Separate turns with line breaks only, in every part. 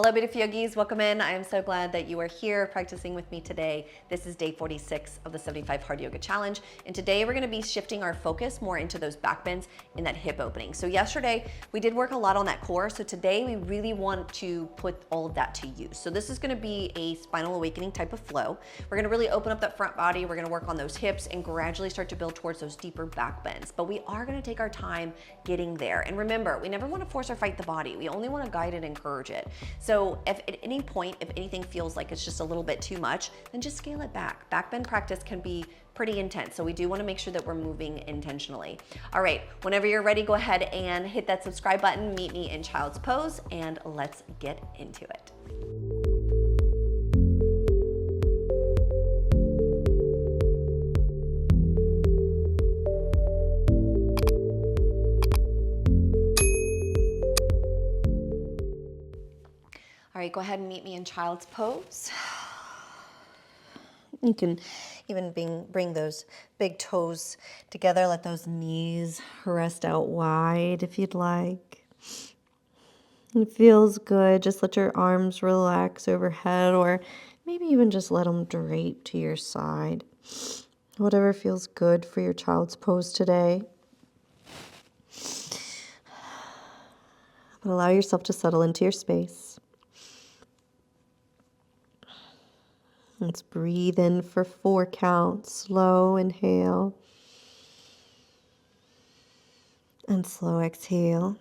Hello, beautiful yogis. Welcome in. I am so glad that you are here practicing with me today. This is day 46 of the 75 Hard Yoga Challenge. And today we're going to be shifting our focus more into those back bends and that hip opening. So yesterday we did work a lot on that core. So today we really want to put all of that to use. So this is going to be a spinal awakening type of flow. We're going to really open up that front body. We're going to work on those hips and gradually start to build towards those deeper back bends. But we are going to take our time getting there. And remember, we never want to force or fight the body. We only want to guide and encourage it. So if at any point, if anything feels like it's just a little bit too much, then just scale it back. Back bend practice can be pretty intense. So we do want to make sure that we're moving intentionally. All right, whenever you're ready, go ahead and hit that subscribe button, meet me in child's pose, and let's get into it. All right, go ahead and meet me in child's pose. You can even bring those big toes together. Let those knees rest out wide if you'd like. It feels good. Just let your arms relax overhead, or maybe even just let them drape to your side. Whatever feels good for your child's pose today. But allow yourself to settle into your space. Let's breathe in for 4 counts. Slow inhale. And slow exhale.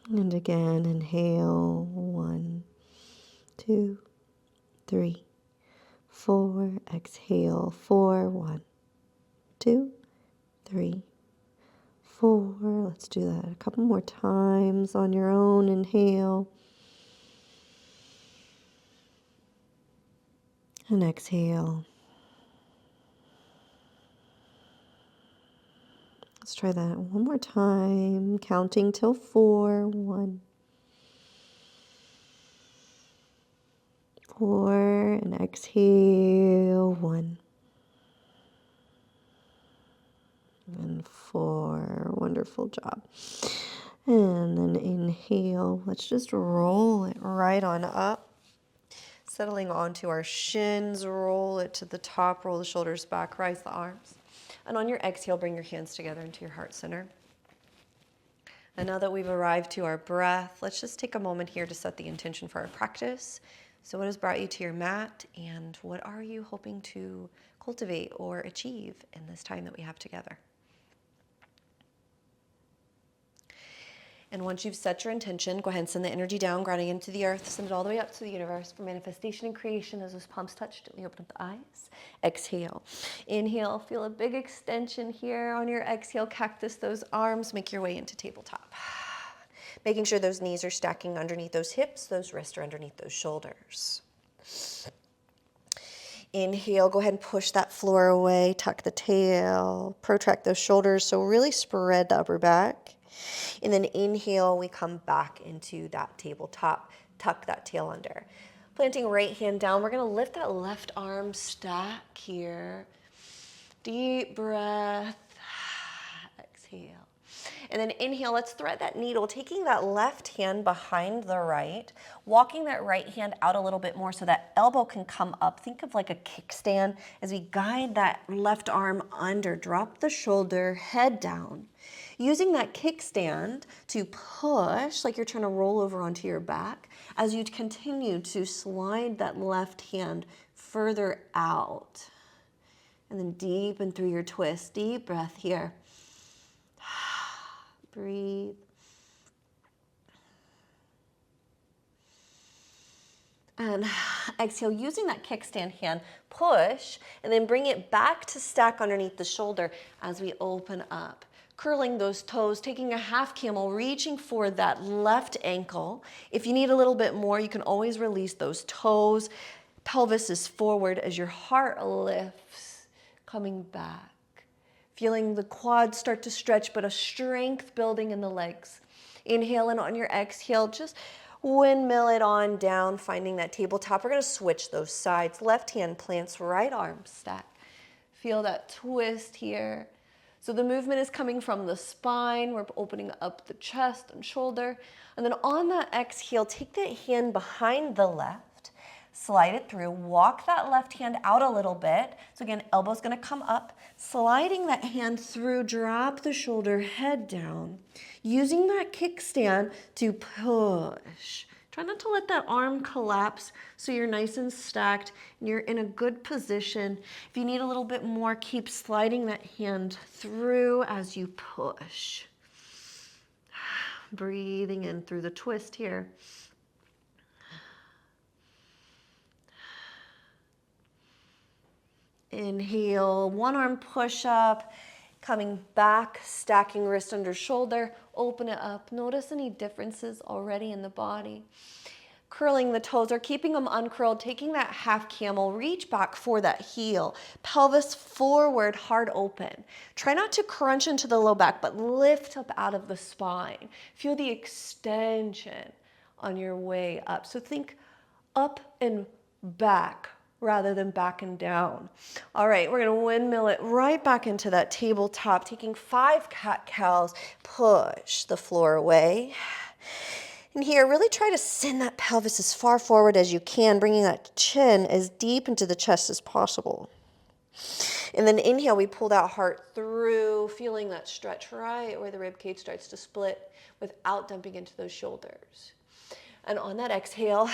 And again, inhale. 1, 2, 3, 4. Exhale. 4. 1, 2, 3, 4. Let's do that a couple more times on your own. Inhale. And exhale. Let's try that one more time, counting till 4. 1, 4, and exhale. 1 and 4. Wonderful job. And then inhale. Let's just roll it right on up. Settling onto our shins, roll it to the top, roll the shoulders back, rise the arms. And on your exhale, bring your hands together into your heart center. And now that we've arrived to our breath, let's just take a moment here to set the intention for our practice. So what has brought you to your mat, and what are you hoping to cultivate or achieve in this time that we have together? And once you've set your intention, go ahead and send the energy down, grounding into the earth, send it all the way up to the universe for manifestation and creation. As those palms touch, gently open up the eyes. Exhale. Inhale, feel a big extension here. On your exhale, cactus those arms, make your way into tabletop. Making sure those knees are stacking underneath those hips, those wrists are underneath those shoulders. Inhale, go ahead and push that floor away, tuck the tail, protract those shoulders, so really spread the upper back. And then inhale, we come back into that tabletop, tuck that tail under. Planting right hand down, we're gonna lift that left arm, stack here. Deep breath, exhale. And then inhale, let's thread that needle, taking that left hand behind the right, walking that right hand out a little bit more so that elbow can come up. Think of like a kickstand as we guide that left arm under, drop the shoulder, head down. Using that kickstand to push, like you're trying to roll over onto your back, as you continue to slide that left hand further out. And then deepen through your twist. Deep breath here. Breathe. And exhale, using that kickstand hand, push, and then bring it back to stack underneath the shoulder as we open up. Curling those toes, taking a half camel, reaching for that left ankle. If you need a little bit more, you can always release those toes. Pelvis is forward as your heart lifts, coming back. Feeling the quads start to stretch, but a strength building in the legs. Inhale, and on your exhale, just windmill it on down, finding that tabletop. We're gonna switch those sides. Left hand plants, right arm stack. Feel that twist here.
So the movement is coming from the spine. We're opening up the chest and shoulder. And then on that exhale, take that hand behind the left, slide it through, walk that left hand out a little bit. So again, elbow's gonna come up, sliding that hand through, drop the shoulder, head down, using that kickstand to push. Try not to let that arm collapse so you're nice and stacked and you're in a good position. If you need a little bit more, keep sliding that hand through as you push. Breathing in through the twist here. Inhale, one arm push up, coming back, stacking wrist under shoulder, open it up. Notice any differences already in the body. Curling the toes or keeping them uncurled, taking that half camel, reach back for that heel. Pelvis forward, heart open. Try not to crunch into the low back, but lift up out of the spine. Feel the extension on your way up. So think up and back rather than back and down. All right, we're gonna windmill it right back into that tabletop, taking 5 cat-cows, push the floor away. And here, really try to send that pelvis as far forward as you can, bringing that chin as deep into the chest as possible. And then inhale, we pull that heart through, feeling that stretch right where the rib cage starts to split without dumping into those shoulders. And on that exhale,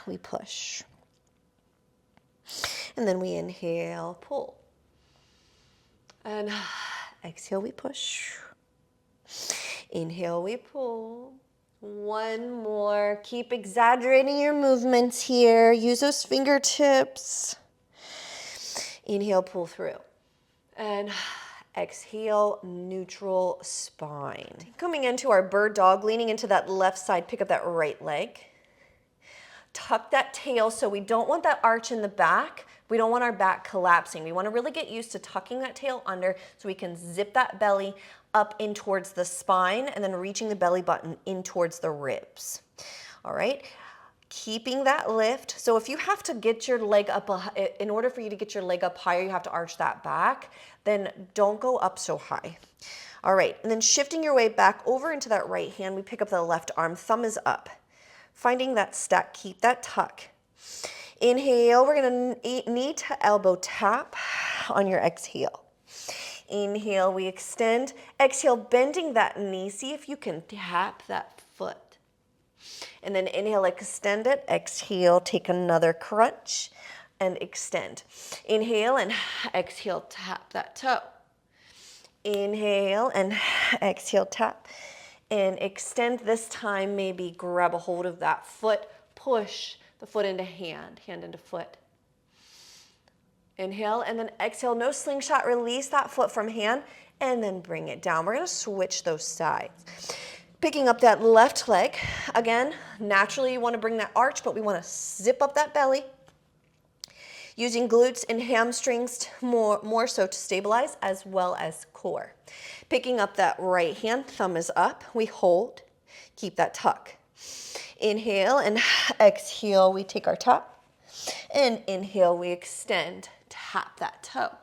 we push. And then we inhale, pull. And exhale, we push. Inhale, we pull. One more. Keep exaggerating your movements here. Use those fingertips. Inhale, pull through. And exhale, neutral spine. Coming into our bird dog, leaning into that left side, pick up that right leg. Tuck that tail, so we don't want that arch in the back. We don't want our back collapsing. We want to really get used to tucking that tail under so we can zip that belly up in towards the spine and then reaching the belly button in towards the ribs. All right, keeping that lift. So if you have to get your leg up, in order for you to get your leg up higher, you have to arch that back, then don't go up so high. All right, and then shifting your way back over into that right hand, we pick up the left arm, thumb is up. Finding that stack, keep that tuck. Inhale, we're gonna knee to elbow tap on your exhale. Inhale, we extend. Exhale, bending that knee. See if you can tap that foot. And then inhale, extend it. Exhale, take another crunch and extend. Inhale and exhale, tap that toe. Inhale and exhale, tap. And extend this time, maybe grab a hold of that foot, push the foot into hand, hand into foot. Inhale and then exhale, no slingshot, release that foot from hand and then bring it down. We're gonna switch those sides. Picking up that left leg, again, naturally you wanna bring that arch, but we wanna zip up that belly. Using glutes and hamstrings more so to stabilize as well as core. Picking up that right hand, thumb is up, we hold, keep that tuck. Inhale and exhale, we take our top. And inhale, we extend, tap that toe.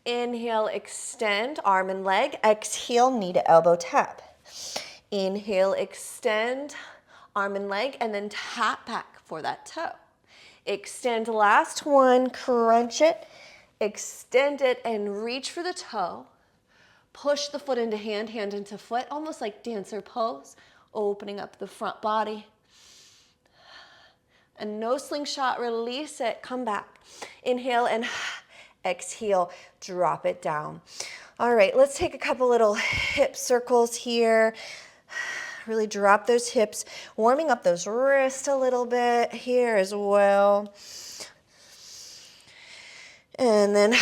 Inhale, extend, arm and leg. Exhale, knee to elbow tap. Inhale, extend, arm and leg, and then tap back for that toe. Extend, last one, crunch it, extend it, and reach for the toe. Push the foot into hand, hand into foot, almost like dancer pose, opening up the front body. And no slingshot, release it, come back. Inhale and exhale, drop it down. All right, let's take a couple little hip circles here. Really drop those hips, warming up those wrists a little bit here as well. And then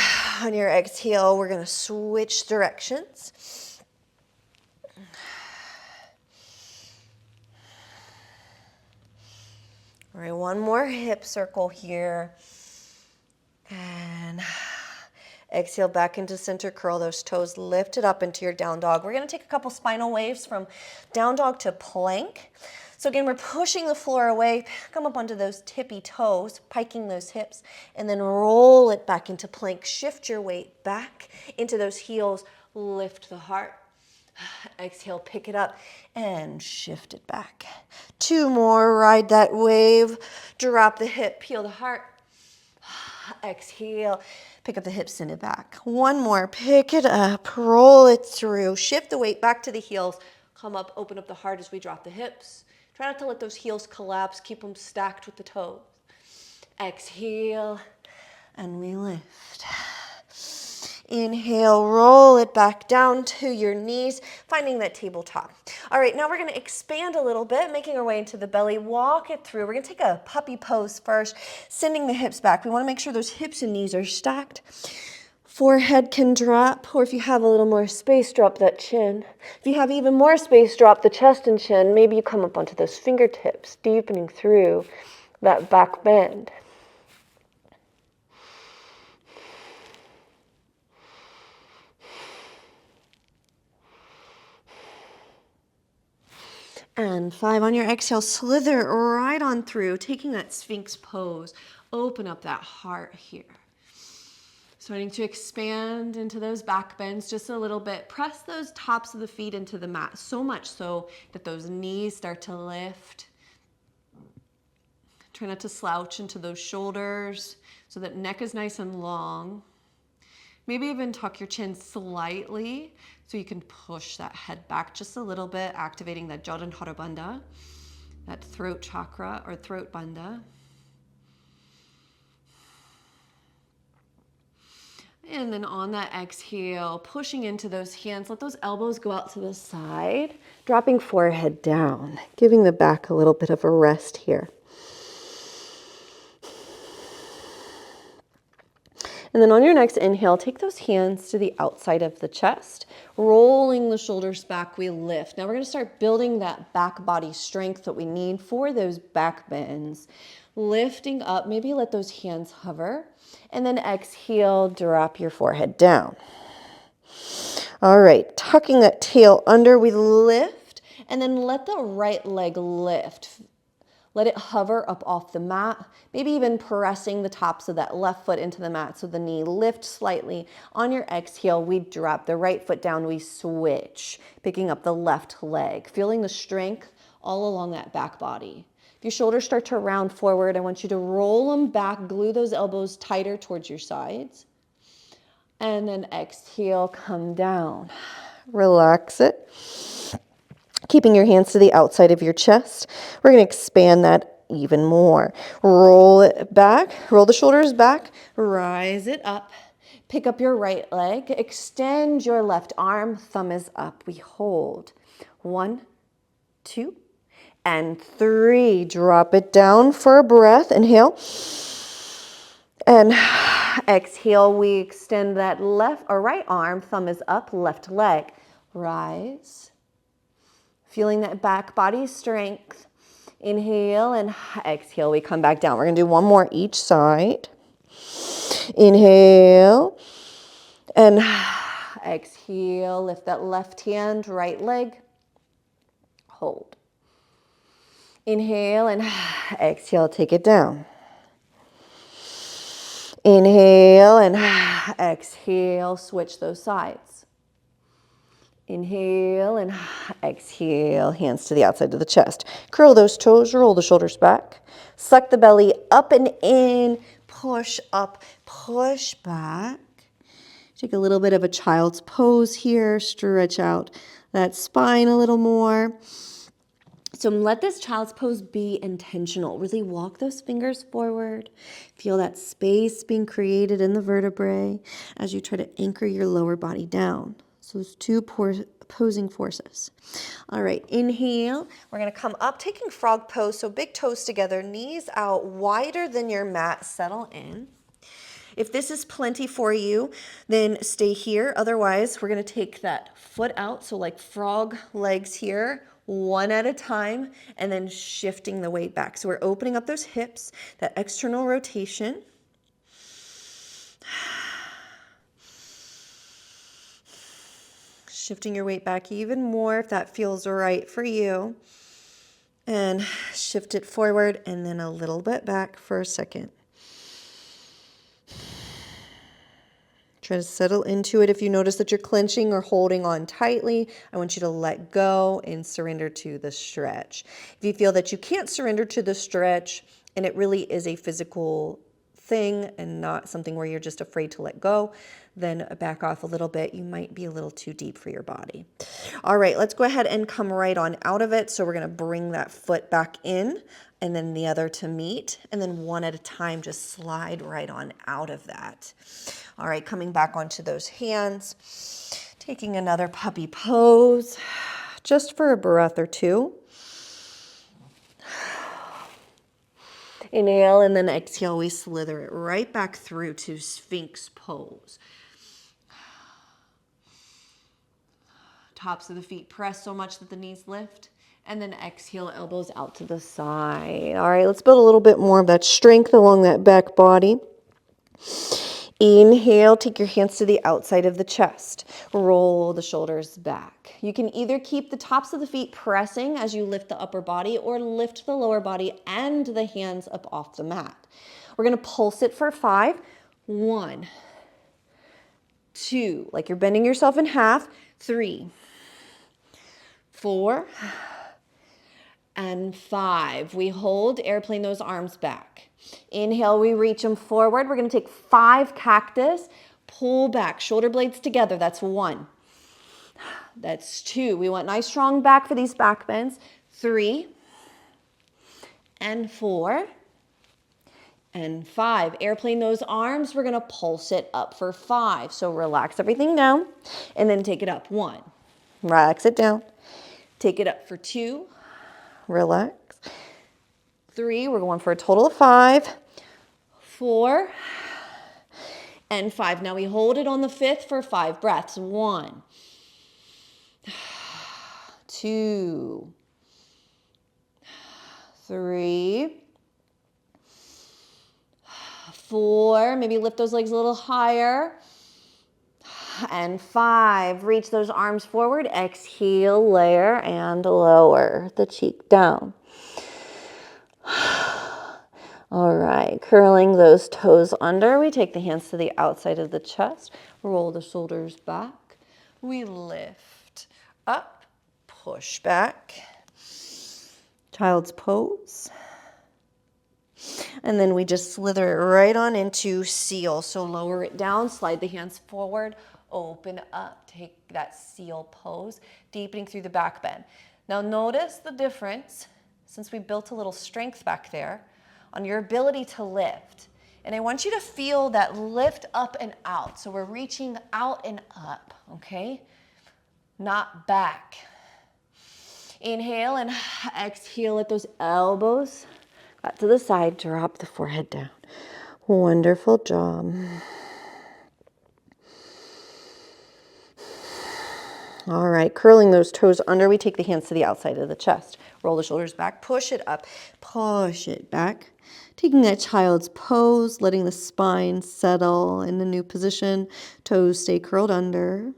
on your exhale, we're gonna switch directions. All right, one more hip circle here. And exhale back into center curl, those toes lifted up into your down dog. We're gonna take a couple spinal waves from down dog to plank. So again, we're pushing the floor away, come up onto those tippy toes, piking those hips, and then roll it back into plank. Shift your weight back into those heels, lift the heart. Exhale, pick it up and shift it back. 2 more, ride that wave, drop the hip, peel the heart. Exhale, pick up the hips, send it back. 1 more, pick it up, roll it through, shift the weight back to the heels, come up, open up the heart as we drop the hips. Try not to let those heels collapse, keep them stacked with the toes. Exhale, and we lift. Inhale, roll it back down to your knees, finding that tabletop. All right, now we're gonna expand a little bit, making our way into the belly, walk it through. We're gonna take a puppy pose first, sending the hips back. We wanna make sure those hips and knees are stacked. Forehead can drop, or if you have a little more space, drop that chin. If you have even more space, drop the chest and chin. Maybe you come up onto those fingertips, deepening through that back bend. And 5 on your exhale, slither right on through, taking that Sphinx pose. Open up that heart here. Starting to expand into those back bends just a little bit. Press those tops of the feet into the mat, so much so that those knees start to lift. Try not to slouch into those shoulders so that neck is nice and long. Maybe even tuck your chin slightly so you can push that head back just a little bit, activating that Jadandhara Bandha, that throat chakra or throat bandha. And then on that exhale, pushing into those hands, let those elbows go out to the side, dropping forehead down, giving the back a little bit of a rest here. And then on your next inhale, take those hands to the outside of the chest, rolling the shoulders back, we lift. Now we're gonna start building that back body strength that we need for those back bends. Lifting up, maybe let those hands hover, and then exhale, drop your forehead down. All right, tucking that tail under, we lift, and then let the right leg lift. Let it hover up off the mat, maybe even pressing the tops of that left foot into the mat so the knee lifts slightly. On your exhale, we drop the right foot down, we switch, picking up the left leg, feeling the strength all along that back body. If your shoulders start to round forward, I want you to roll them back, glue those elbows tighter towards your sides. And then exhale, come down. Relax it. Keeping your hands to the outside of your chest. We're going to expand that even more. Roll it back, roll the shoulders back, rise it up. Pick up your right leg, extend your left arm, thumb is up. We hold. 1, 2, and 3. Drop it down for a breath. Inhale. And exhale, we extend that left or right arm, thumb is up, left leg. Rise. Feeling that back body strength. Inhale and exhale, we come back down. We're gonna do 1 more each side. Inhale and exhale, lift that left hand, right leg, hold. Inhale and exhale, take it down. Inhale and exhale, switch those sides. Inhale and exhale, hands to the outside of the chest. Curl those toes, roll the shoulders back. Suck the belly up and in, push up, push back. Take a little bit of a child's pose here, stretch out that spine a little more. So let this child's pose be intentional. Really walk those fingers forward. Feel that space being created in the vertebrae as you try to anchor your lower body down. So those 2 opposing forces. All right, inhale. We're gonna come up, taking frog pose. So big toes together, knees out, wider than your mat, settle in. If this is plenty for you, then stay here. Otherwise, we're gonna take that foot out. So like frog legs here, 1 at a time, and then shifting the weight back. So we're opening up those hips, that external rotation. Shifting your weight back even more if that feels right for you.
And shift it forward and then a little bit back for a second. Try to settle into it. If you notice that you're clenching or holding on tightly, I want you to let go and surrender to the stretch. If you feel that you can't surrender to the stretch and it really is a physical thing and not something where you're just afraid to let go, then back off a little bit. You might be a little too deep for your body. All right, let's go ahead and come right on out of it. So we're going to bring that foot back in and then the other to meet, and then one at a time, just slide right on out of that. All right, coming back onto those hands, taking another puppy pose, just for a breath or two. Inhale and then exhale, we slither it right back through to Sphinx pose. Tops of the feet press so much that the knees lift. And then exhale, elbows out to the side. All right, let's build a little bit more of that strength along that back body. Inhale, take your hands to the outside of the chest. Roll the shoulders back. You can either keep the tops of the feet pressing as you lift the upper body or lift the lower body and the hands up off the mat. We're going to pulse it for 5. 1, 2, like you're bending yourself in half. 3, 4, and 5. We hold, airplane those arms back. Inhale, we reach them forward. We're going to take 5 cactus. Pull back, shoulder blades together. That's 1. That's 2. We want nice strong back for these back bends. 3 and 4 and 5. Airplane those arms. We're going to pulse it up for 5. So relax everything down and then take it up. 1. Relax it down. Take it up for 2. Relax. 3, we're going for a total of 5, 4, and 5. Now we hold it on the 5th for 5 breaths. 1, 2, 3, 4. Maybe lift those legs a little higher. And 5. Reach those arms forward. Exhale, layer and lower the cheek down. All right, curling those toes under. We take the hands to the outside of the chest. Roll the shoulders back. We lift up, push back. Child's pose. And then we just slither it right on into seal. So lower it down, slide the hands forward, open up. Take that seal pose, deepening through the back bend. Now notice the difference, since we built a little strength back there, on your ability to lift. And I want you to feel that lift up and out. So we're reaching out and up, okay? Not back. Inhale and exhale at those elbows. Got to the side, drop the forehead down. Wonderful job. All right, curling those toes under, we take the hands to the outside of the chest. Roll the shoulders back, push it up, push it back. Taking that child's pose, letting the spine settle in the new position. Toes stay curled under.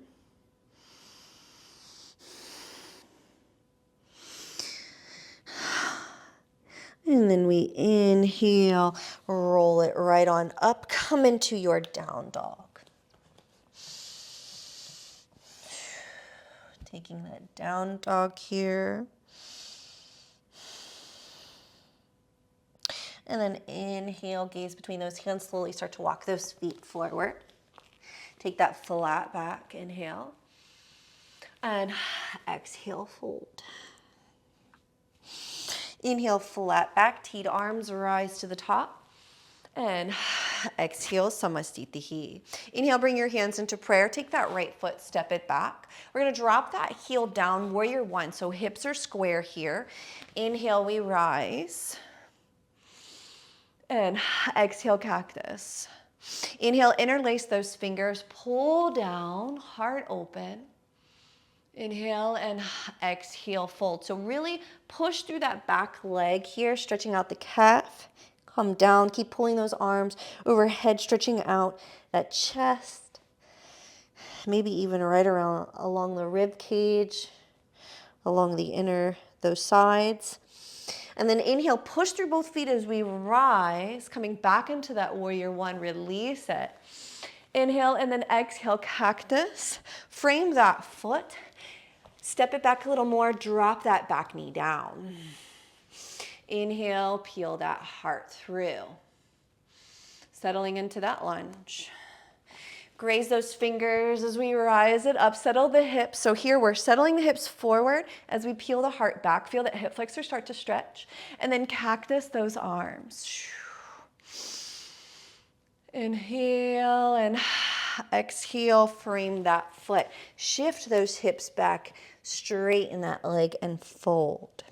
And then we inhale, roll it right on up, come into your down dog. Taking that down dog here. And then inhale, gaze between those hands, slowly start to walk those feet forward. Take that flat back, inhale. And exhale, fold. Inhale, flat back, teed arms, rise to the top. And exhale, Samastitihi. Inhale, bring your hands into prayer. Take that right foot, step it back. We're going to drop that heel down, warrior 1. So hips are square here. Inhale, we rise. And exhale, cactus. Inhale, interlace those fingers, pull down, heart open. Inhale and exhale, fold. So really push through that back leg here, stretching out the calf. Come down, keep pulling those arms overhead, stretching out that chest. Maybe even right around along the rib cage, along the inner, those sides.
And then inhale, push through both feet as we rise, coming back into that warrior one, release it. Inhale, and then exhale, cactus. Frame that foot. Step it back a little more, drop that back knee down. Inhale, peel that heart through. Settling into that lunge. Graze those fingers as we rise it up, settle the hips. So here we're settling the hips forward as we peel the heart back. Feel that hip flexor start to stretch. And then cactus those arms. Inhale and exhale, frame that foot. Shift those hips back, straighten that leg and fold.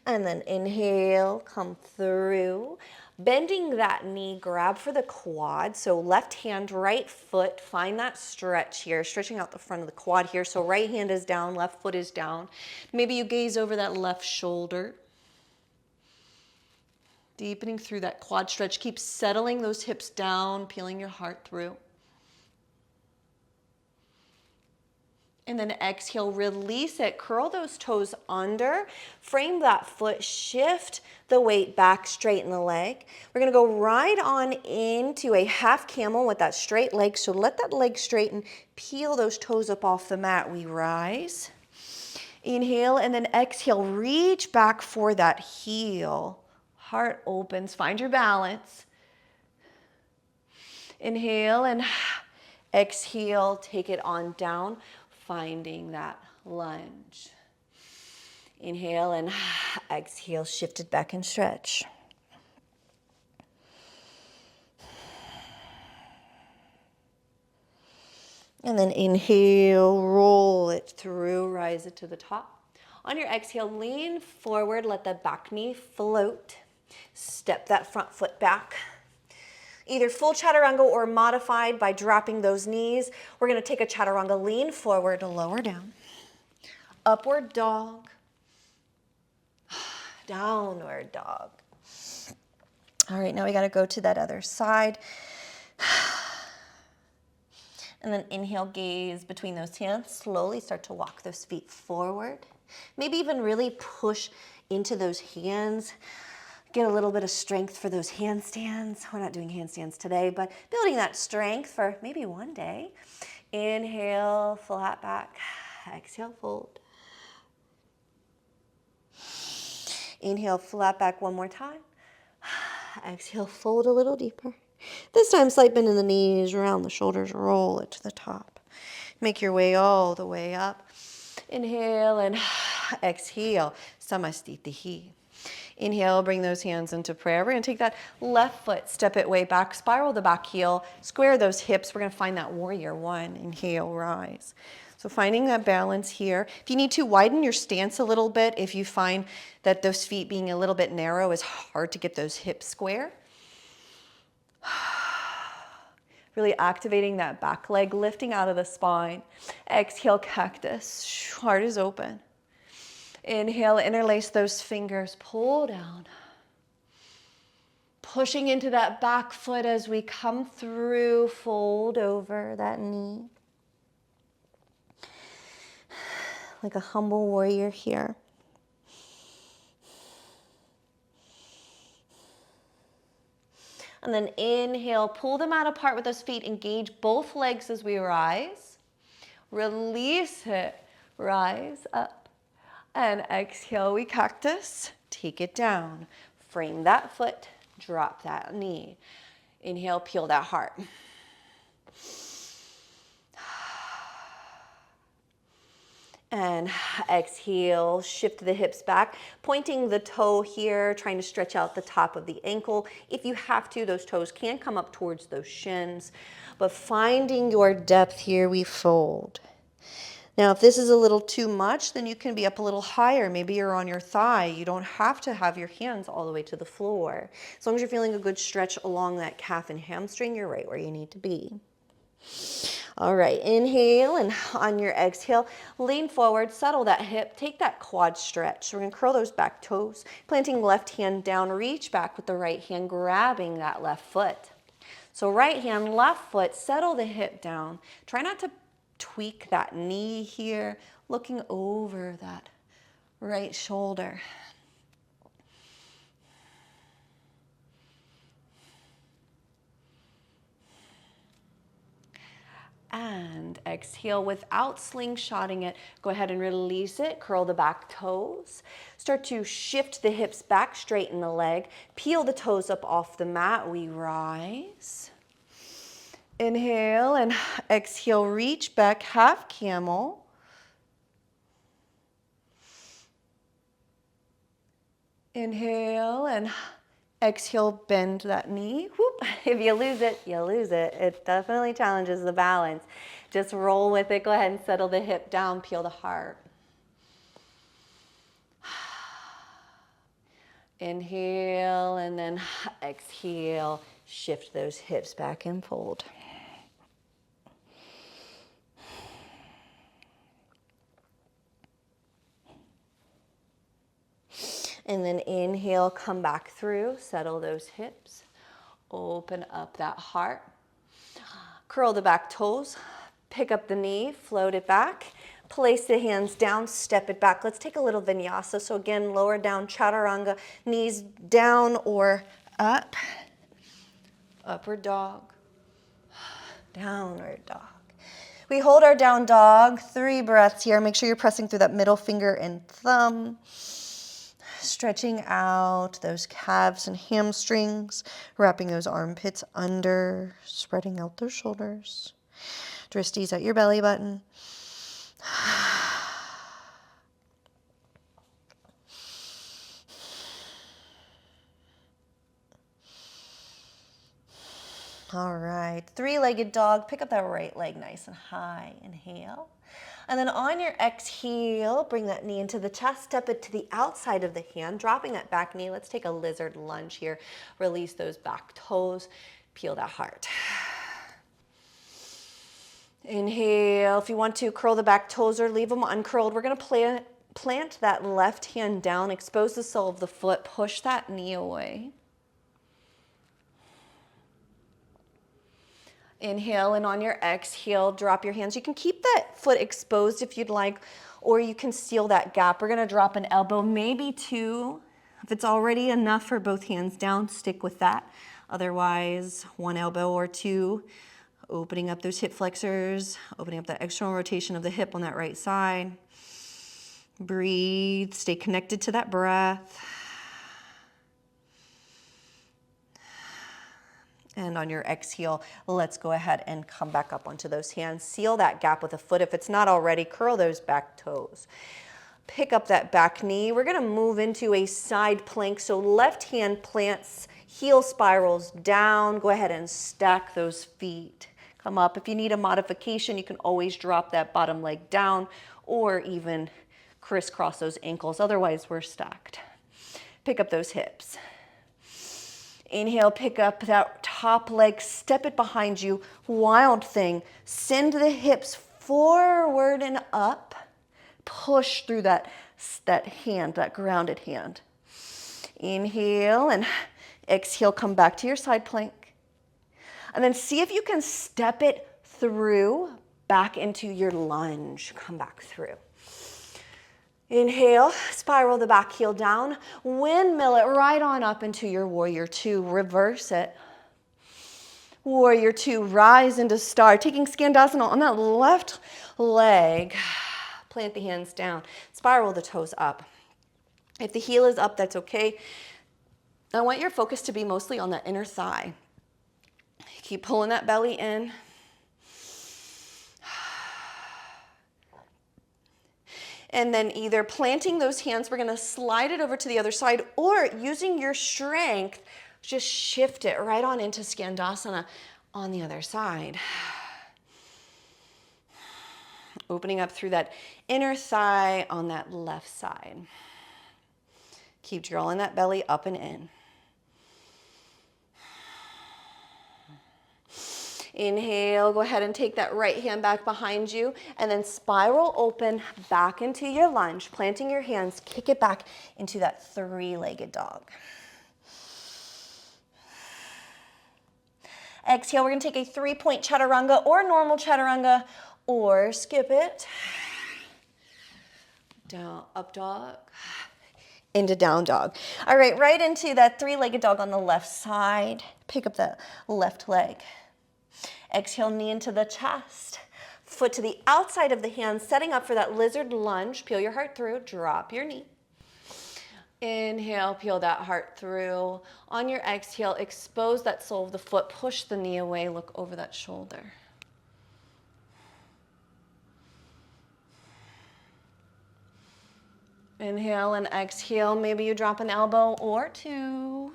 And then inhale, come through. Bending that knee, grab for the quad. So left hand, right foot, find that stretch here, stretching out the front of the quad here. So right hand is down, left foot is down. Maybe you gaze over that left shoulder. Deepening through that quad stretch. Keep settling those hips down, peeling your heart through. And then exhale, release it, curl those toes under, frame that foot, shift the weight back, straighten the leg. We're gonna go right on into a half camel with that straight leg. So let that leg straighten, peel those toes up off the mat, we rise. Inhale and then exhale, reach back for that heel. Heart opens, find your balance. Inhale and exhale, take it on down. Finding that lunge. Inhale and exhale, shift it back and stretch. And then inhale, roll it through, rise it to the top. On your exhale, lean forward, let the back knee float. Step that front foot back. Either full chaturanga or modified by dropping those knees. We're going to take a chaturanga, lean forward, lower down. Upward dog. Downward dog. All right, now we got to go to that other side. And then inhale, gaze between those hands. Slowly start to walk those feet forward. Maybe even really push into those hands. Get a little bit of strength for those handstands. We're not doing handstands today, but building that strength for maybe one day. Inhale, flat back. Exhale, fold. Inhale, flat back one more time. Exhale, fold a little deeper. This time, slight bend in the knees, around the shoulders, roll it to the top. Make your way all the way up. Inhale and exhale, Samastitihi. Inhale, bring those hands into prayer. We're going to take that left foot, step it way back, spiral the back heel, square those hips. We're going to find that warrior one. Inhale, rise. So finding that balance here. If you need to, widen your stance a little bit. If you find that those feet being a little bit narrow is hard to get those hips square. Really activating that back leg, lifting out of the spine. Exhale, cactus. Heart is open. Inhale, interlace those fingers, pull down. Pushing into that back foot as we come through, fold over that knee. Like a humble warrior here. And then inhale, pull them out apart with those feet, engage both legs as we rise. Release it, rise up. And exhale, we cactus. Take it down. Frame that foot, drop that knee. Inhale, peel that heart. And exhale, shift the hips back, pointing the toe here, trying to stretch out the top of the ankle. If you have to, those toes can come up towards those shins. But finding your depth here, we fold. Now, if this is a little too much, then you can be up a little higher. Maybe you're on your thigh. You don't have to have your hands all the way to the floor. As long as you're feeling a good stretch along that calf and hamstring, you're right where you need to be. All right, inhale, and on your exhale, lean forward, settle that hip, take that quad stretch. We're gonna curl those back toes, planting left hand down, reach back with the right hand, grabbing that left foot. So right hand, left foot, settle the hip down. Try not to tweak that knee here, looking over that right shoulder. And exhale without slingshotting it. Go ahead and release it. Curl the back toes. Start to shift the hips back, straighten the leg. Peel the toes up off the mat. We rise. Inhale and exhale, reach back, half camel. Inhale and exhale, bend that knee. Whoop. If you lose it, you lose it. It definitely challenges the balance. Just roll with it. Go ahead and settle the hip down, peel the heart. Inhale and then exhale. Shift those hips back and fold. And then inhale, come back through, settle those hips, open up that heart. Curl the back toes, pick up the knee, float it back, place the hands down, step it back. Let's take a little vinyasa. So again, lower down, chaturanga, knees down or up, upward dog, downward dog. We hold our down dog, 3 breaths here. Make sure you're pressing through that middle finger and thumb. Stretching out those calves and hamstrings, wrapping those armpits under, spreading out those shoulders. Dristies at your belly button. All right, 3-legged dog. Pick up that right leg nice and high. Inhale. And then on your exhale, bring that knee into the chest, step it to the outside of the hand, dropping that back knee. Let's take a lizard lunge here. Release those back toes, peel that heart. Inhale. If you want to, curl the back toes or leave them uncurled. We're going to plant that left hand down, expose the sole of the foot, push that knee away. Inhale, and on your exhale, drop your hands. You can keep that foot exposed if you'd like, or you can seal that gap. We're gonna drop an elbow, maybe 2. If it's already enough for both hands down, stick with that. Otherwise, 1 elbow or 2. Opening up those hip flexors, opening up that external rotation of the hip on that right side. Breathe, stay connected to that breath. And on your exhale, let's go ahead and come back up onto those hands. Seal that gap with a foot. If it's not already, curl those back toes. Pick up that back knee. We're gonna move into a side plank. So left hand plants, heel spirals down. Go ahead and stack those feet. Come up. If you need a modification, you can always drop that bottom leg down or even crisscross those ankles. Otherwise, we're stacked. Pick up those hips. Inhale, pick up that top leg, step it behind you, wild thing. Send the hips forward and up. Push through that hand, that grounded hand. Inhale and exhale, come back to your side plank. And then see if you can step it through back into your lunge. Come back through. Inhale, spiral the back heel down, windmill it right on up into your warrior 2, reverse it. Warrior 2, rise into star, taking Skandasana on that left leg, plant the hands down, spiral the toes up. If the heel is up, that's okay. I want your focus to be mostly on that inner thigh. Keep pulling that belly in. And then either planting those hands, we're gonna slide it over to the other side, or using your strength, just shift it right on into Skandasana on the other side. Opening up through that inner thigh on that left side. Keep drawing that belly up and in. Inhale, go ahead and take that right hand back behind you and then spiral open back into your lunge, planting your hands, kick it back into that 3-legged dog. Exhale, we're gonna take a 3-point chaturanga or normal chaturanga, or skip it. Down, up dog, into down dog. All right, right into that 3-legged dog on the left side. Pick up the left leg. Exhale, knee into the chest. Foot to the outside of the hand, setting up for that lizard lunge. Peel your heart through, drop your knee. Inhale, peel that heart through. On your exhale, expose that sole of the foot, push the knee away, look over that shoulder. Inhale and exhale, maybe you drop an elbow or two.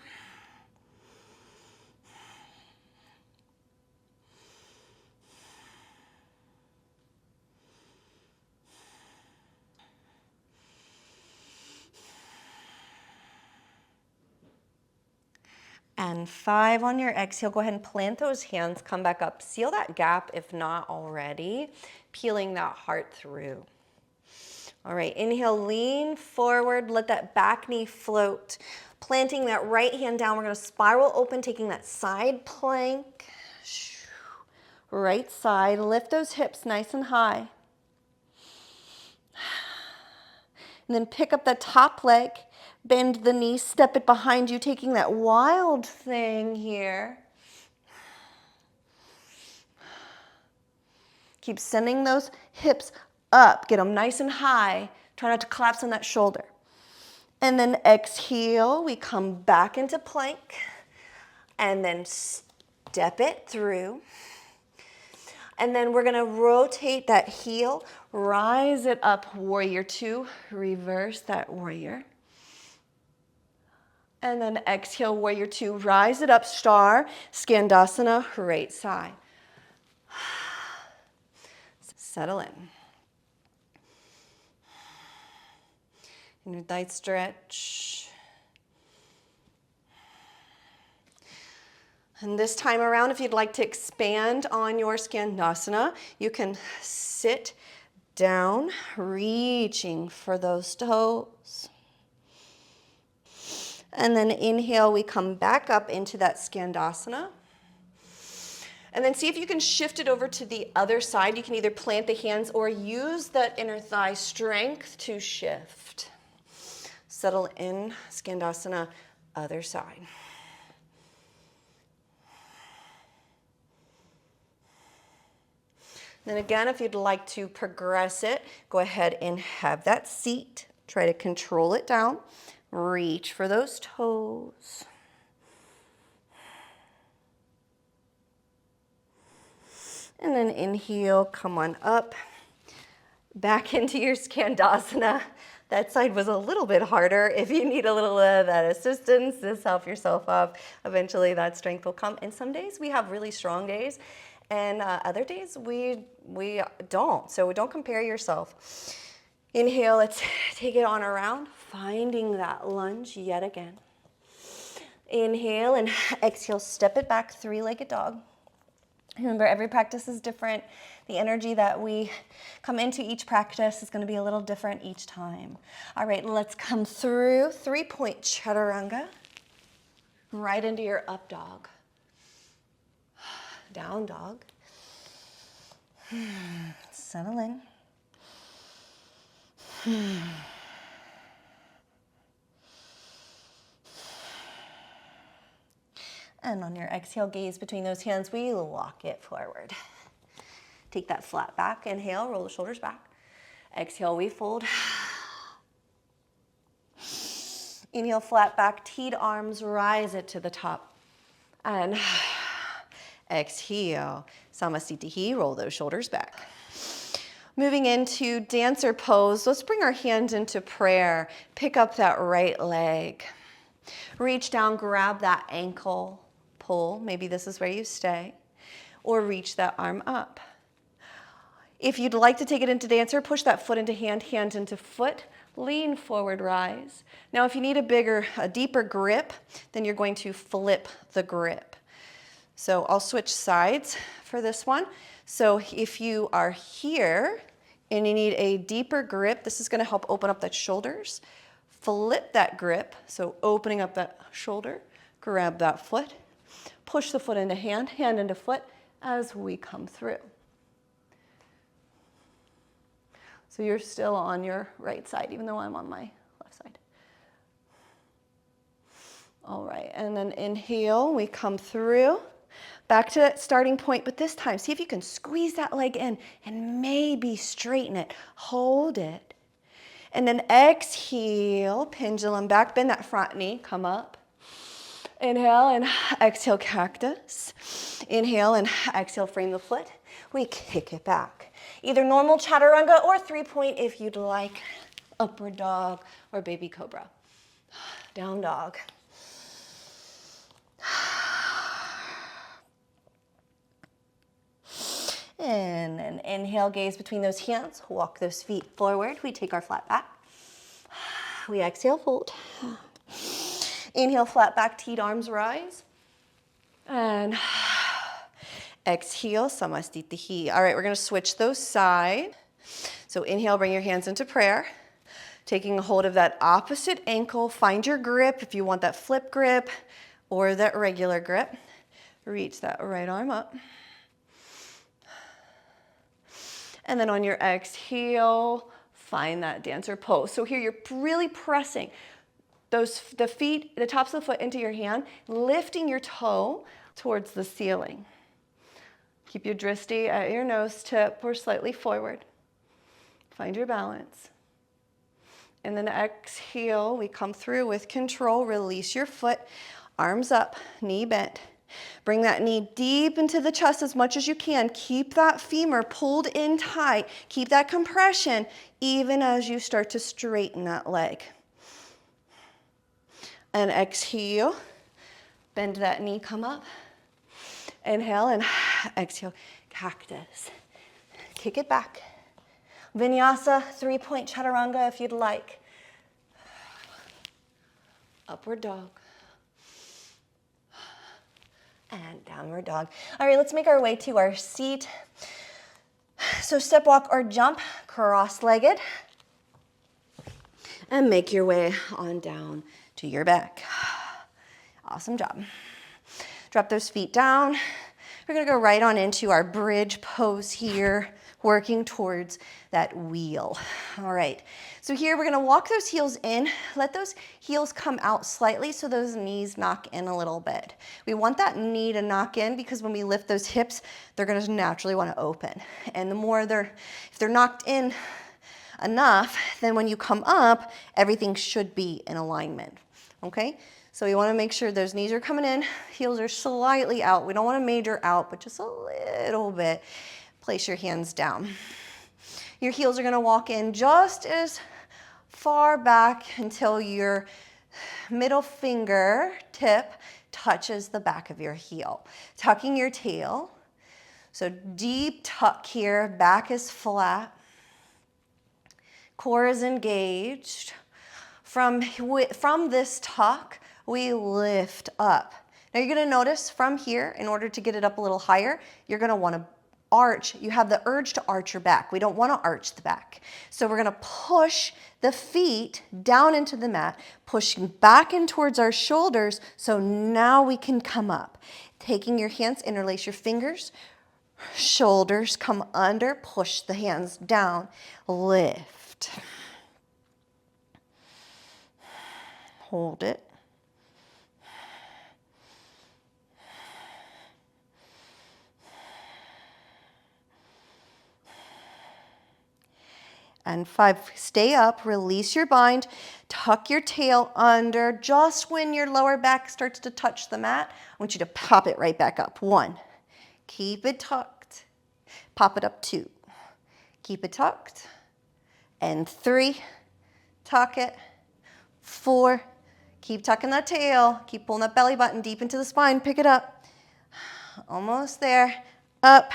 And 5 on your exhale, go ahead and plant those hands, come back up. Seal that gap if not already, peeling that heart through. All right, inhale, lean forward, let that back knee float. Planting that right hand down, we're gonna spiral open, taking that side plank. Right side, lift those hips nice and high. And then pick up that top leg, bend the knee, step it behind you, taking that wild thing here. Keep sending those hips up, get them nice and high. Try not to collapse on that shoulder. And then exhale, we come back into plank and then step it through. And then we're gonna rotate that heel, rise it up, warrior 2, reverse that warrior. And then exhale, warrior 2, rise it up, star, skandasana, right side. Settle in. Inner thigh stretch. And this time around, if you'd like to expand on your skandasana, you can sit down, reaching for those toes. And then inhale, we come back up into that skandasana. And then see if you can shift it over to the other side. You can either plant the hands or use that inner thigh strength to shift. Settle in, skandasana, other side. Then again, if you'd like to progress it, go ahead and have that seat. Try to control it down. Reach for those toes. And then inhale, come on up. Back into your skandasana. That side was a little bit harder. If you need a little of that assistance, just help yourself up. Eventually that strength will come. And some days we have really strong days, and other days we don't. So don't compare yourself. Inhale, let's take it on around, finding that lunge yet again. Inhale and exhale, step it back, 3-legged dog. Remember, every practice is different. The energy that we come into each practice is going to be a little different each time. All right, let's come through 3-point chaturanga, right into your up dog, down dog. Settle in. And on your exhale, gaze between those hands, we walk it forward. Take that flat back. Inhale, roll the shoulders back. Exhale, we fold. Inhale, flat back, teed arms, rise it to the top. And exhale, samasthiti, roll those shoulders back. Moving into dancer pose, let's bring our hands into prayer. Pick up that right leg. Reach down, grab that ankle, pull. Maybe this is where you stay. Or reach that arm up. If you'd like to take it into dancer, push that foot into hand, hand into foot. Lean forward, rise. Now if you need a deeper grip, then you're going to flip the grip. So I'll switch sides for this one. So if you are here and you need a deeper grip, this is going to help open up that shoulders. Flip that grip, so opening up that shoulder, grab that foot, push the foot into hand, hand into foot as we come through. So you're still on your right side, even though I'm on my left side. All right, and then inhale, we come through. Back to that starting point, but this time, see if you can squeeze that leg in and maybe straighten it. Hold it. And then exhale, pendulum back, bend that front knee, come up. Inhale and exhale, cactus. Inhale and exhale, frame the foot. We kick it back. Either normal chaturanga or 3-point if you'd like. Upward dog or baby cobra. Down dog. And then inhale, gaze between those hands. Walk those feet forward. We take our flat back. We exhale, fold. Inhale, flat back, teed arms rise. And exhale, samastitihi. All right, we're going to switch those sides. So inhale, bring your hands into prayer. Taking a hold of that opposite ankle. Find your grip if you want that flip grip or that regular grip. Reach that right arm up. And then on your exhale, find that dancer pose. So here you're really pressing the feet, the tops of the foot into your hand, lifting your toe towards the ceiling. Keep your dristi at your nose tip or slightly forward. Find your balance. And then exhale, we come through with control. Release your foot, arms up, knee bent. Bring that knee deep into the chest as much as you can. Keep that femur pulled in tight. Keep that compression even as you start to straighten that leg. And exhale, bend that knee, come up. Inhale and exhale, cactus. Kick it back. Vinyasa, 3-point chaturanga if you'd like. Upward dog. And downward dog. All right, let's make our way to our seat. So step walk or jump, cross-legged. And make your way on down to your back. Awesome job. Drop those feet down. We're gonna go right on into our bridge pose here, working towards that wheel. All right, so here we're gonna walk those heels in, let those heels come out slightly so those knees knock in a little bit. We want that knee to knock in because when we lift those hips, they're gonna naturally wanna open. And the more if they're knocked in enough, then when you come up, everything should be in alignment, okay? So we wanna make sure those knees are coming in, heels are slightly out. We don't want a major out, but just a little bit. Place your hands down. Your heels are gonna walk in just as far back until your middle finger tip touches the back of your heel. Tucking your tail. So deep tuck here, back is flat. Core is engaged. From this tuck, we lift up. Now you're gonna notice from here, in order to get it up a little higher, you're gonna wanna arch. You have the urge to arch your back. We don't wanna arch the back. So we're gonna push the feet down into the mat, pushing back in towards our shoulders, so now we can come up. Taking your hands, interlace your fingers, shoulders come under, push the hands down, lift. Hold it. And 5, stay up, release your bind, tuck your tail under. Just when your lower back starts to touch the mat, I want you to pop it right back up. 1, keep it tucked. Pop it up. 2, keep it tucked. And 3, tuck it. 4, keep tucking that tail. Keep pulling that belly button deep into the spine. Pick it up. Almost there. Up.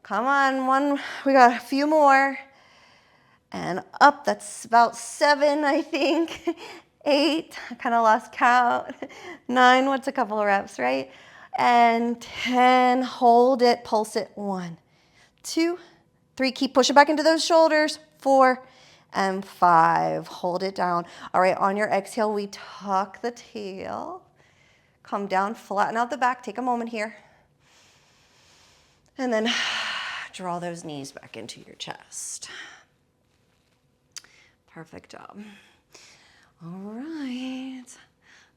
Come on, 1, we got a few more. And up, that's about 7, I think. 8, I kind of lost count. 9, what's a couple of reps, right? And 10, hold it, pulse it. 1, 2, 3, keep pushing back into those shoulders. 4, and 5, hold it down. All right, on your exhale, we tuck the tail.
come down, flatten out the back, take a moment here. And then draw those knees back into your chest. Perfect job. All right.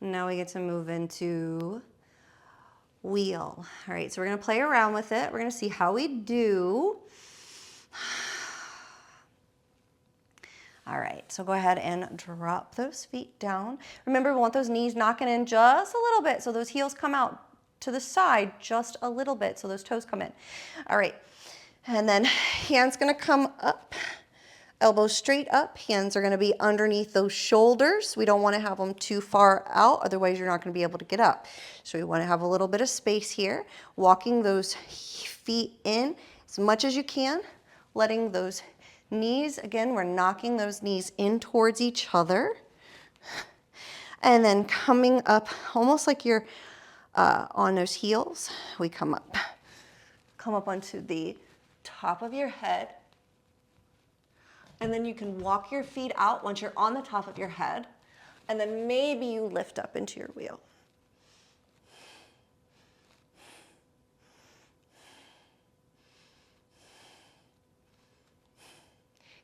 Now we get to move into wheel. All right, so we're gonna play around with it. We're gonna see how we do. All right, so go ahead and drop those feet down. Remember, we want those knees knocking in just a little bit so those heels come out to the side just a little bit so those toes come in. All right, and then hands gonna come up, elbows straight up. Hands are gonna be underneath those shoulders. We don't wanna have them too far out, otherwise you're not gonna be able to get up. So we wanna have a little bit of space here, walking those feet in as much as you can, letting those knees, again, we're knocking those knees in towards each other. And then coming up, almost like you're on those heels, we come up onto the top of your head. And then you can walk your feet out once you're on the top of your head. And then maybe you lift up into your wheel.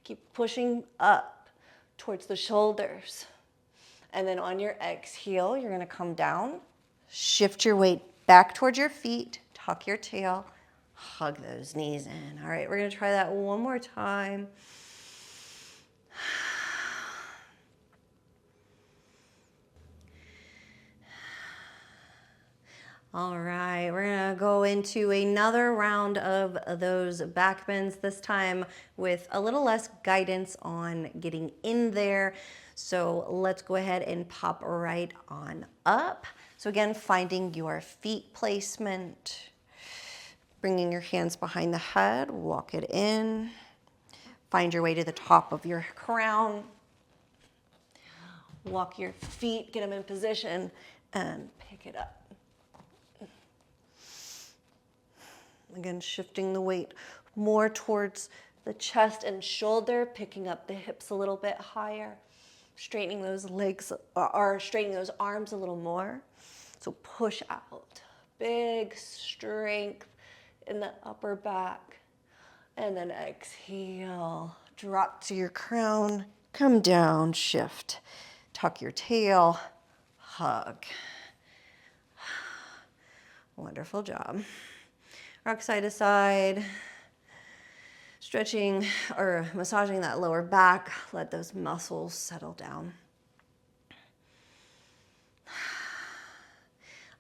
Keep pushing up towards the shoulders. And then on your exhale, you're gonna come down, shift your weight back towards your feet, tuck your tail, hug those knees in. All right, we're gonna try that one more time. All right, we're gonna go into another round of those back bends, this time with a little less guidance on getting in there. So let's go ahead and pop right on up. So again, finding your feet placement, bringing your hands behind the head, walk it in, find your way to the top of your crown, walk your feet, get them in position, and pick it up. Again, shifting the weight more towards the chest and shoulder, picking up the hips a little bit higher, straightening those legs or straightening those arms a little more. So push out, big strength in the upper back. And then exhale, drop to your crown, come down, shift, tuck your tail, hug. Wonderful job. Rock side to side, stretching or massaging that lower back. Let those muscles settle down.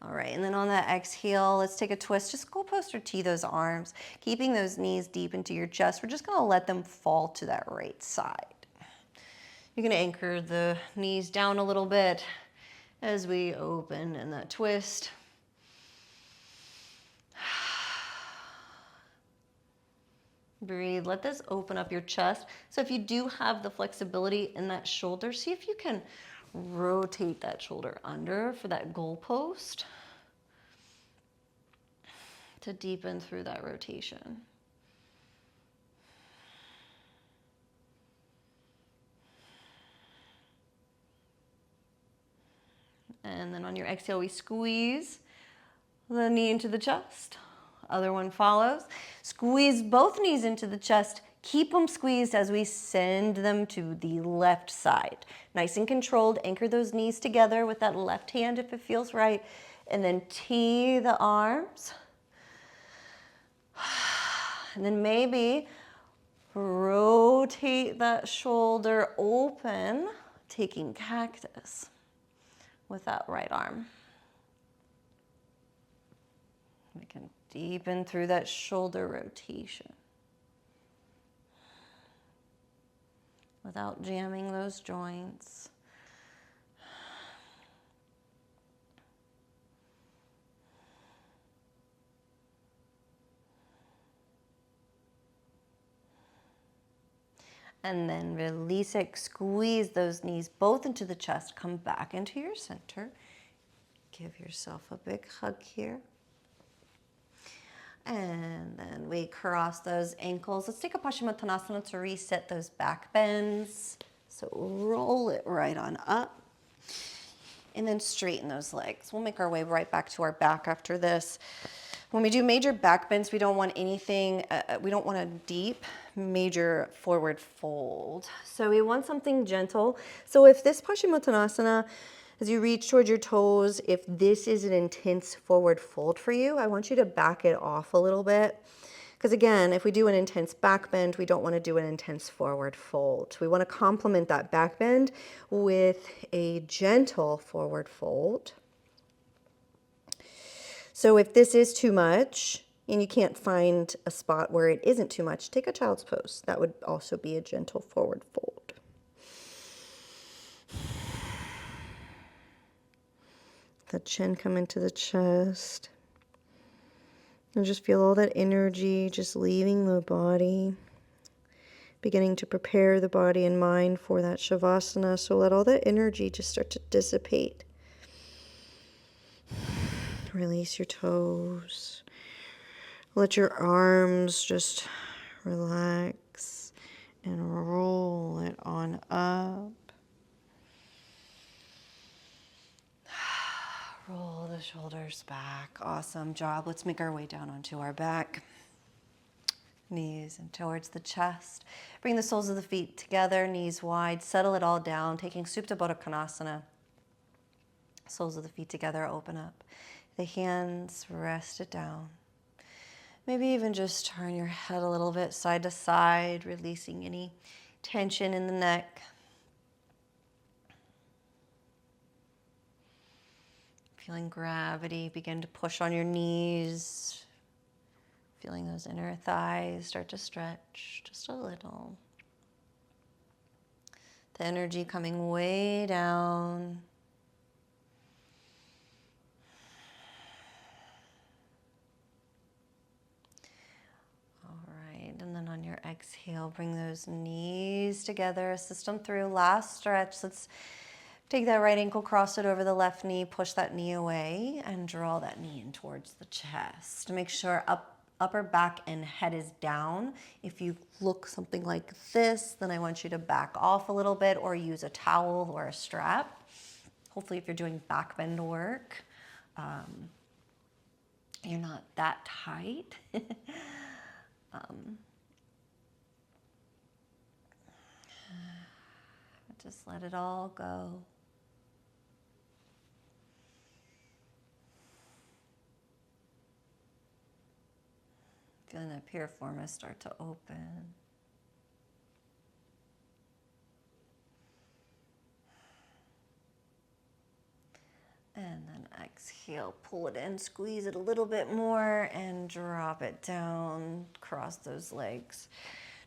All right, and then on that exhale, let's take a twist. Just go post or tee those arms, keeping those knees deep into your chest. We're just gonna let them fall to that right side. You're gonna anchor the knees down a little bit as we open in that twist. Breathe, let this open up your chest. So if you do have the flexibility in that shoulder, see if you can rotate that shoulder under for that goalpost to deepen through that rotation. And then on your exhale, we squeeze the knee into the chest. Other one follows. Squeeze both knees into the chest. Keep them squeezed as we send them to the left side. Nice and controlled. Anchor those knees together with that left hand if it feels right. And then tee the arms. And then maybe rotate that shoulder open, taking cactus with that right arm. We can deepen through that shoulder rotation without jamming those joints. And then release it, squeeze those knees both into the chest, come back into your center. Give yourself a big hug here. And then we cross those ankles. Let's take a Paschimottanasana to reset those back bends. So roll it right on up.
And then straighten those legs. We'll make our way right back to our back after this. When we do major back bends, we don't want anything, we don't want a deep, major forward fold. So we want something gentle. So if this Paschimottanasana, as you reach towards your toes, if this is an intense forward fold for you, I want you to back it off a little bit. Because again, if we do an intense back bend, we don't want to do an intense forward fold. We want to complement that back bend with a gentle forward fold. So if this is too much and you can't find a spot where it isn't too much, take a child's pose. That would also be a gentle forward fold. The chin come into the chest. And just feel all that energy just leaving the body, beginning to prepare the body and mind for that Shavasana. So let all that energy just start to dissipate. Release your toes. Let your arms just relax and roll it on up. Roll the shoulders back. Awesome job. Let's make our way down onto our back. Knees and towards the chest. Bring the soles of the feet together, knees wide. Settle it all down, taking Supta Baddha Konasana. Soles of the feet together, open up. The hands, rest it down. Maybe even just turn your head a little bit side to side, releasing any tension in the neck. Feeling gravity begin to push on your knees. Feeling those inner thighs start to stretch just a little. The energy coming way down. All right, and then on your exhale, bring those knees together, assist them through. Last stretch. Let's take that right ankle, cross it over the left knee, push that knee away, and draw that knee in towards the chest. Make sure upper back and head is down. If you look something like this, then I want you to back off a little bit or use a towel or a strap. Hopefully if you're doing back bend work, you're not that tight. Just let it all go. Feeling that piriformis start to open. And then exhale, pull it in, squeeze it a little bit more, and drop it down. Cross those legs.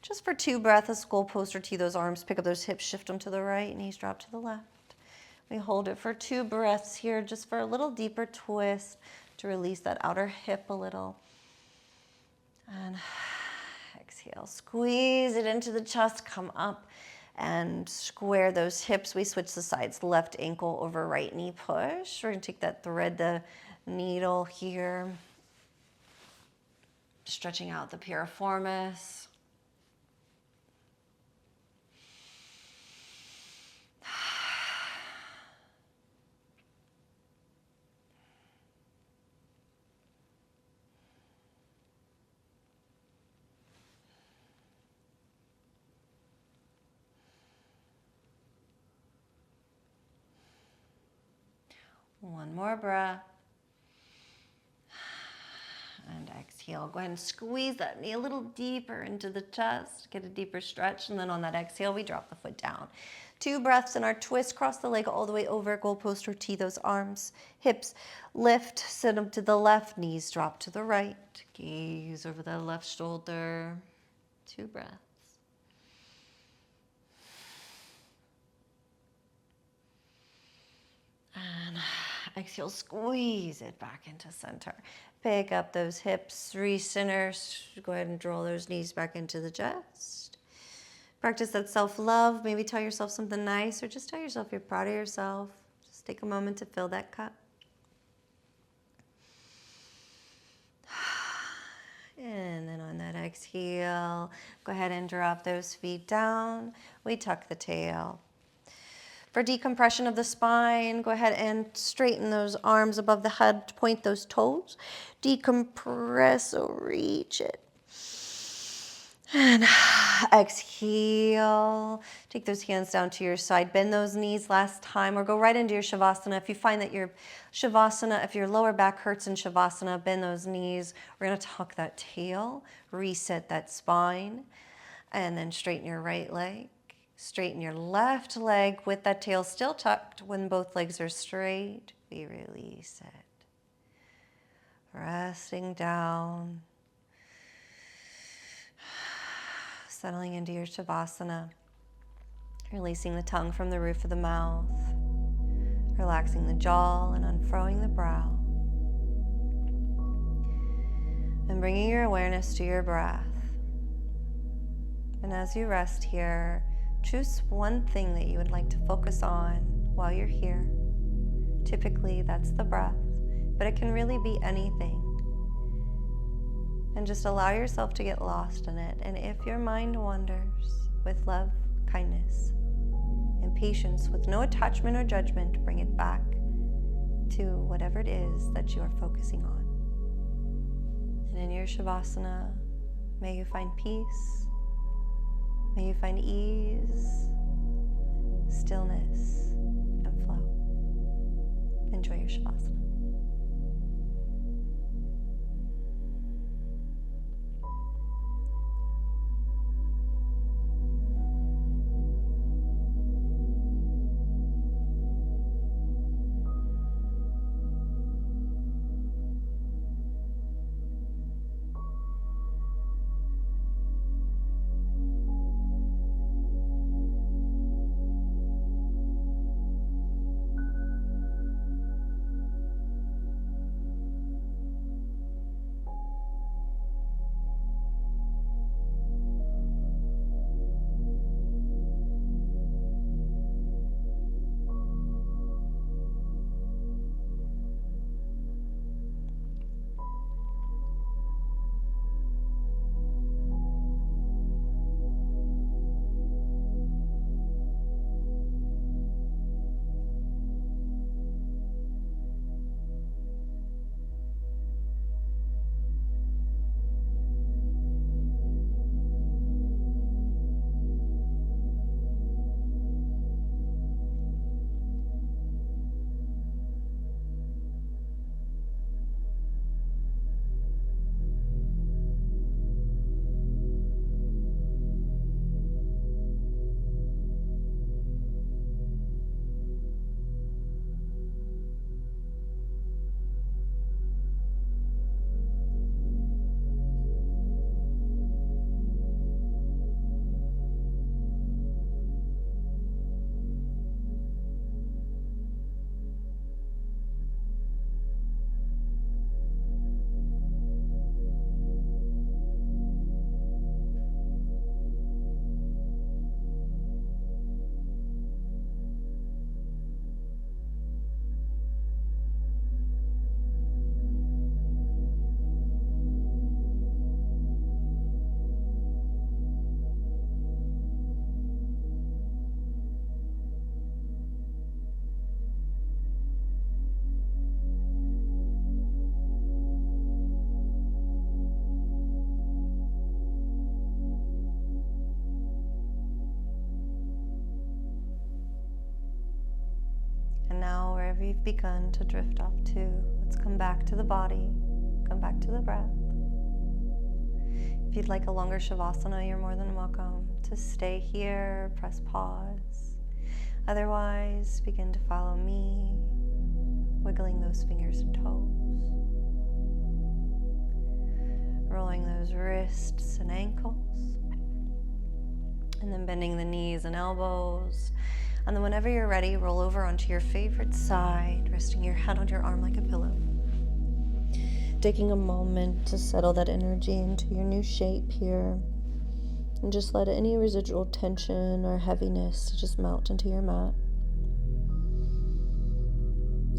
Just for 2 breaths, skull poster T those arms, pick up those hips, shift them to the right, knees drop to the left. We hold it for 2 breaths here, just for a little deeper twist to release that outer hip a little. And exhale, squeeze it into the chest, come up and square those hips. We switch the sides, left ankle over right knee push. We're gonna take that thread, the needle here, stretching out the piriformis. One more breath. And exhale. Go ahead and squeeze that knee a little deeper into the chest. Get a deeper stretch. And then on that exhale, we drop the foot down. 2 breaths in our twist. Cross the leg all the way over. Goalpost or T those arms. Hips lift. Sit them to the left. Knees drop to the right. Gaze over the left shoulder. 2 breaths. And exhale, squeeze it back into center. Pick up those hips, recenter. Go ahead and draw those knees back into the chest. Practice that self-love. Maybe tell yourself something nice or just tell yourself you're proud of yourself. Just take a moment to fill that cup. And then on that exhale, go ahead and drop those feet down. We tuck the tail.
For decompression of the spine, go ahead and straighten those arms above the head, point those toes. Decompress, so reach it. And exhale. Take those hands down to your side. Bend those knees last time, or go right into your Shavasana. If you find that your Shavasana, if your lower back hurts in Shavasana, bend those knees. We're going to tuck that tail, reset that spine, and then straighten your right leg. Straighten your left leg with that tail still tucked. When both legs are straight, we release it. Resting down. Settling into your Shavasana, releasing the tongue from the roof of the mouth, relaxing the jaw and unfurling the brow, and bringing your awareness to your breath. And as you rest here, choose one thing that you would like to focus on while you're here. Typically, that's the breath, but it can really be anything. And just allow yourself to get lost in it. And if your mind wanders, with love, kindness, and patience, with no attachment or judgment, bring it back to whatever it is that you are focusing on. And in your Shavasana, may you find peace, may you find ease, stillness, and flow. Enjoy your Shavasana. Wherever you've begun to drift off to, let's come back to the body, come back to the breath. If you'd like a longer Shavasana, you're more than welcome to stay here, press pause. Otherwise, begin to follow me, wiggling those fingers and toes, rolling those wrists and ankles, and then bending the knees and elbows. And then whenever you're ready, roll over onto your favorite side, resting your head on your arm like a pillow. Taking a moment to settle that energy into your new shape here. And just let any residual tension or heaviness just melt into your mat.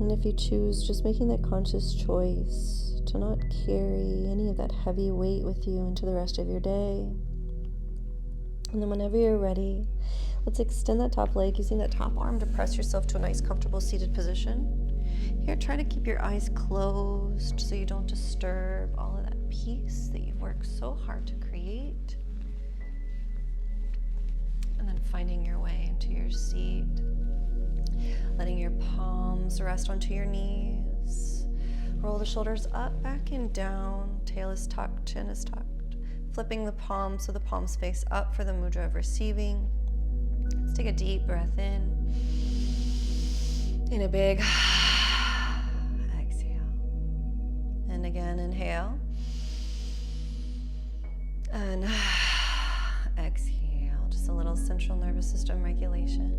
And if you choose, just making that conscious choice to not carry any of that heavy weight with you into the rest of your day. And then whenever you're ready, Let's extend that top leg using that top arm to press yourself to a nice comfortable seated position. Here, try to keep your eyes closed so you don't disturb all of that peace that you've worked so hard to create. And then finding your way into your seat. Letting your palms rest onto your knees. Roll the shoulders up, back, and down. Tail is tucked, chin is tucked. Flipping the palms so the palms face up for the mudra of receiving. Let's take a deep breath in. In a big exhale. And again, inhale. And exhale. Just a little central nervous system regulation.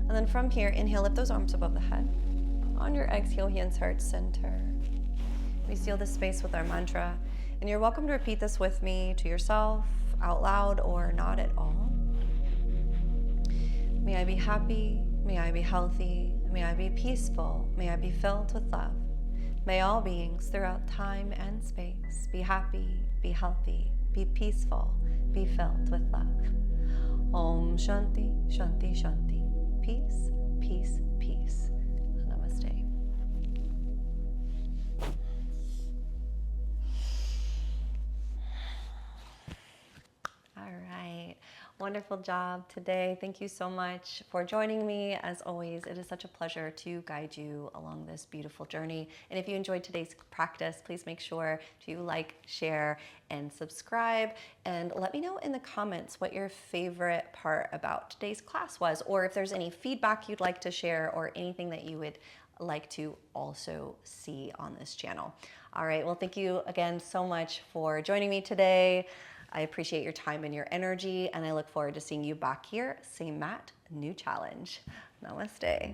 And then from here, inhale, lift those arms above the head. On your exhale, hands heart center. We seal this space with our mantra. And you're welcome to repeat this with me to yourself, out loud, or not at all. May I be happy, may I be healthy, may I be peaceful, may I be filled with love. May all beings throughout time and space be happy, be healthy, be peaceful, be filled with love. Om Shanti, Shanti, Shanti. Peace, peace, peace. Namaste. All right. Wonderful job today. Thank you so much for joining me. As always, it is such a pleasure to guide you along this beautiful journey. And if you enjoyed today's practice, please make sure to like, share, and subscribe. And let me know in the comments what your favorite part about today's class was, or if there's any feedback you'd like to share, or anything that you would like to also see on this channel. All right. Well, thank you again so much for joining me today. I appreciate your time and your energy, and I look forward to seeing you back here. Same mat, new challenge. Namaste.